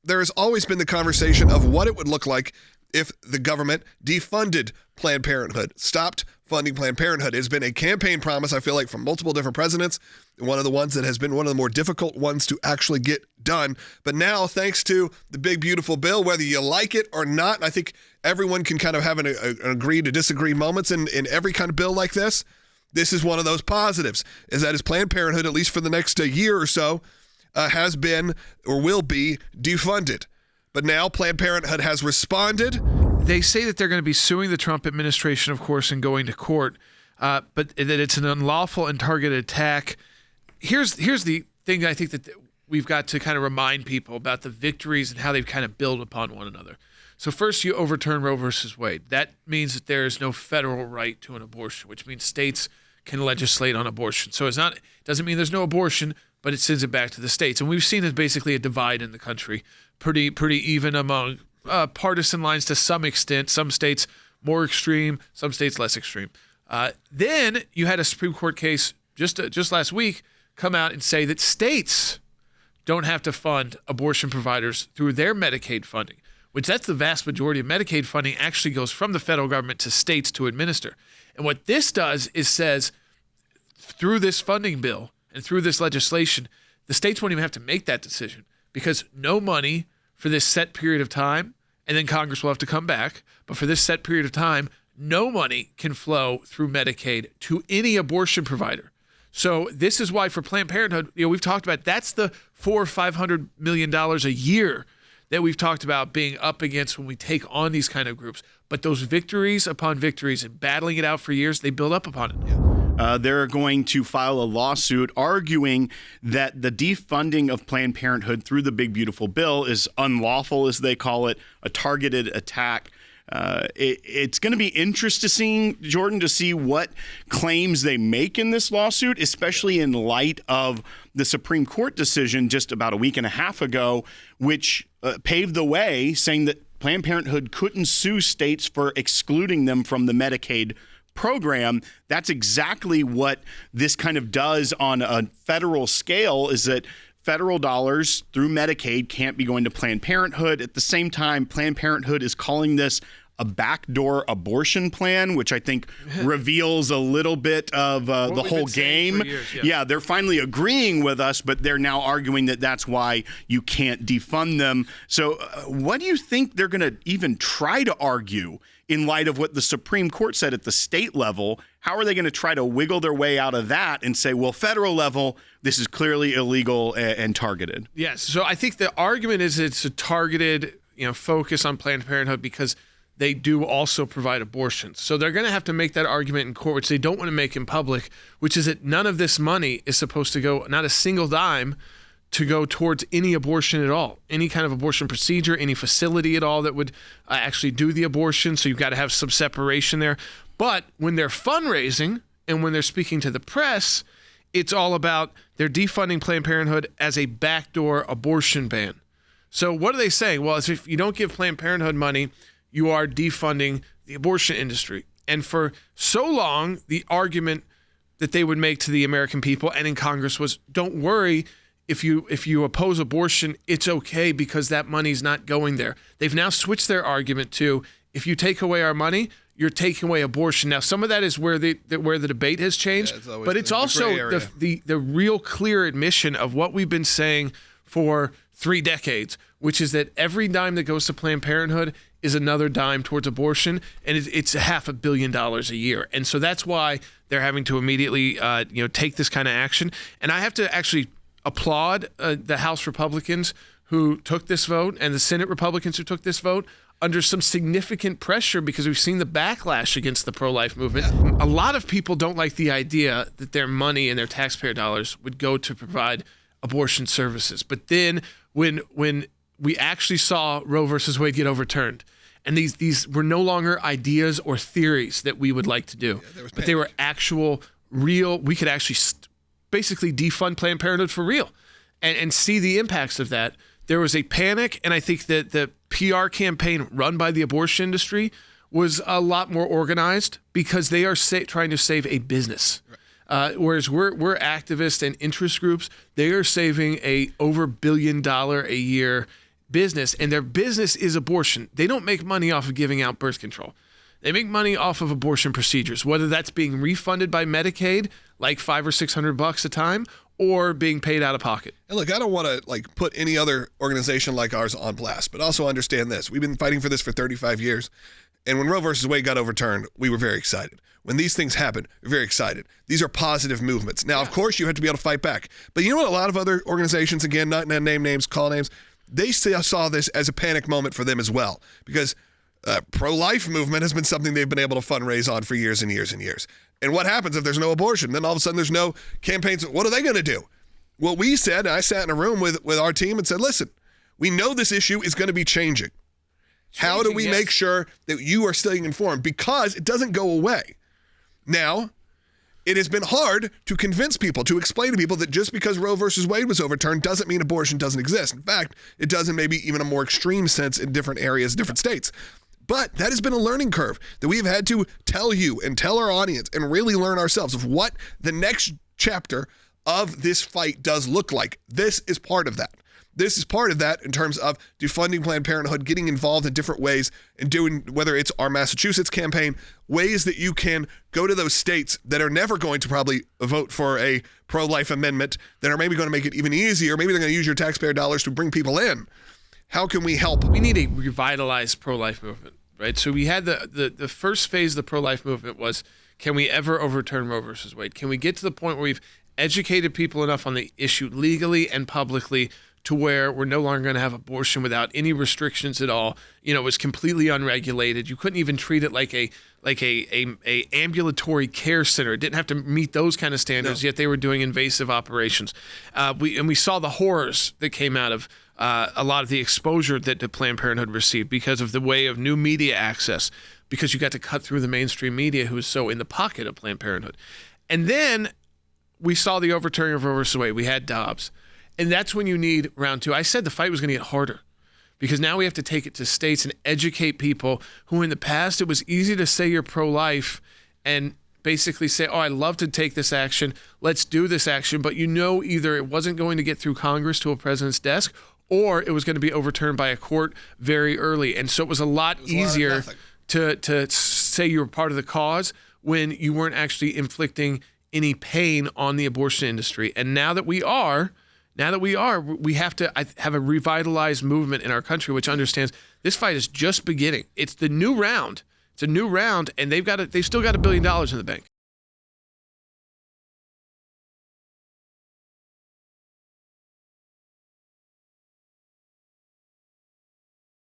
there has always been the conversation of what it would look like if the government defunded Planned Parenthood, stopped funding Planned Parenthood. It's been a campaign promise, I feel like, from multiple different presidents, one of the ones that has been one of the more difficult ones to actually get done. But now, thanks to the big, beautiful bill, whether you like it or not, I think everyone can kind of have an agree to disagree moments in every kind of bill like this. This is one of those positives, is that Planned Parenthood, at least for the next year or so, has been or will be defunded. But now Planned Parenthood has responded. They say that they're going to be suing the Trump administration, of course, and going to court, but that it's an unlawful and targeted attack. Here's the thing I think that we've got to kind of remind people about the victories and how they've kind of build upon one another. So first, you overturn Roe versus Wade. That means that there is no federal right to an abortion, which means states can legislate on abortion. So it doesn't mean there's no abortion, but it sends it back to the states. And we've seen it basically a divide in the country, pretty even among partisan lines to some extent. Some states more extreme, some states less extreme. Then you had a Supreme Court case just last week come out and say that states don't have to fund abortion providers through their Medicaid funding, which that's the vast majority of Medicaid funding actually goes from the federal government to states to administer. And what this does is says through this funding bill and through this legislation, the states won't even have to make that decision because no money for this set period of time, and then Congress will have to come back, but for this set period of time, no money can flow through Medicaid to any abortion provider. So this is why for Planned Parenthood, we've talked about that's the $400 or $500 million a year that we've talked about being up against when we take on these kind of groups. But those victories upon victories and battling it out for years, they build up upon it. Yeah. They're going to file a lawsuit arguing that the defunding of Planned Parenthood through the Big Beautiful Bill is unlawful, as they call it, a targeted attack. It's going to be interesting, Jordan, to see what claims they make in this lawsuit, especially in light of the Supreme Court decision just about a week and a half ago, which paved the way, saying that Planned Parenthood couldn't sue states for excluding them from the Medicaid program. That's exactly what this kind of does on a federal scale, is that federal dollars through Medicaid can't be going to Planned Parenthood. At the same time, Planned Parenthood is calling this a backdoor abortion plan, which I think reveals a little bit of the whole game. Yeah, they're finally agreeing with us, but they're now arguing that that's why you can't defund them. So what do you think they're going to even try to argue in light of what the Supreme Court said at the state level? How are they going to try to wiggle their way out of that and say, well, federal level, this is clearly illegal and targeted? Yes. So I think the argument is it's a targeted, focus on Planned Parenthood because they do also provide abortions. So they're going to have to make that argument in court, which they don't want to make in public, which is that none of this money is supposed to go, not a single dime, to go towards any abortion at all, any kind of abortion procedure, any facility at all that would actually do the abortion. So you've got to have some separation there. But when they're fundraising and when they're speaking to the press, it's all about they're defunding Planned Parenthood as a backdoor abortion ban. So what are they saying? Well, if you don't give Planned Parenthood money, you are defunding the abortion industry. And for so long, the argument that they would make to the American people and in Congress was, don't worry, if you oppose abortion, it's okay because that money's not going there. They've now switched their argument to, if you take away our money, you're taking away abortion. Now, some of that is where the debate has changed, but it's also the real clear admission of what we've been saying for 3 decades, which is that every dime that goes to Planned Parenthood is another dime towards abortion, and it's $500 million a year. And so that's why they're having to immediately take this kind of action. And I have to actually applaud the House Republicans who took this vote and the Senate Republicans who took this vote under some significant pressure, because we've seen the backlash against the pro-life movement. Yeah. A lot of people don't like the idea that their money and their taxpayer dollars would go to provide abortion services. But then when we actually saw Roe versus Wade get overturned, and these were no longer ideas or theories that we would like to do, but they were actual, real, we could actually basically defund Planned Parenthood for real and see the impacts of that. There was a panic, and I think that the PR campaign run by the abortion industry was a lot more organized because they are trying to save a business. Whereas we're activists and interest groups, they are saving a over $1 billion a year business, and their business is abortion. They don't make money off of giving out birth control. They make money off of abortion procedures, whether that's being refunded by Medicaid, like $500 or $600 a time, or being paid out of pocket. And look, I don't want to put any other organization like ours on blast, but also understand this. We've been fighting for this for 35 years. And when Roe versus Wade got overturned, we were very excited. When these things happen, we're very excited. These are positive movements. Now, of course, you have to be able to fight back. But you know what? A lot of other organizations, again, not going to name names, call names, they saw this as a panic moment for them as well. Because pro-life movement has been something they've been able to fundraise on for years and years and years. And what happens if there's no abortion? Then all of a sudden there's no campaigns. What are they going to do? Well, we said, and I sat in a room with our team and said, listen, we know this issue is going to be changing. How do we make sure that you are staying informed? Because it doesn't go away. Now, it has been hard to convince people, to explain to people that just because Roe versus Wade was overturned doesn't mean abortion doesn't exist. In fact, it does in maybe even a more extreme sense in different areas, different states. But that has been a learning curve that we've had to tell you and tell our audience and really learn ourselves of what the next chapter of this fight does look like. This is part of that. This is part of that in terms of defunding Planned Parenthood, getting involved in different ways and doing, whether it's our Massachusetts campaign, ways that you can go to those states that are never going to probably vote for a pro-life amendment, that are maybe going to make it even easier. Maybe they're going to use your taxpayer dollars to bring people in. How can we help? We need a revitalized pro-life movement, right? So we had the first phase of the pro-life movement was, can we ever overturn Roe versus Wade? Can we get to the point where we've educated people enough on the issue legally and publicly to where we're no longer going to have abortion without any restrictions at all? You know, it was completely unregulated. You couldn't even treat it like a ambulatory care center. It didn't have to meet those kind of standards, yet they were doing invasive operations. We saw the horrors that came out of a lot of the exposure that the Planned Parenthood received because of the way of new media access, because you got to cut through the mainstream media who was so in the pocket of Planned Parenthood. And then we saw the overturning of Roe versus Wade. We had Dobbs. And that's when you need round two. I said the fight was going to get harder because now we have to take it to states and educate people who in the past it was easy to say you're pro-life and basically say, oh, I'd love to take this action. Let's do this action. But you know, either it wasn't going to get through Congress to a president's desk or it was going to be overturned by a court very early. And so it was a lot easier to say you were part of the cause when you weren't actually inflicting any pain on the abortion industry. And now that we are, we have to have a revitalized movement in our country which understands this fight is just beginning. It's the new round. It's a new round, and they've still got $1 billion in the bank.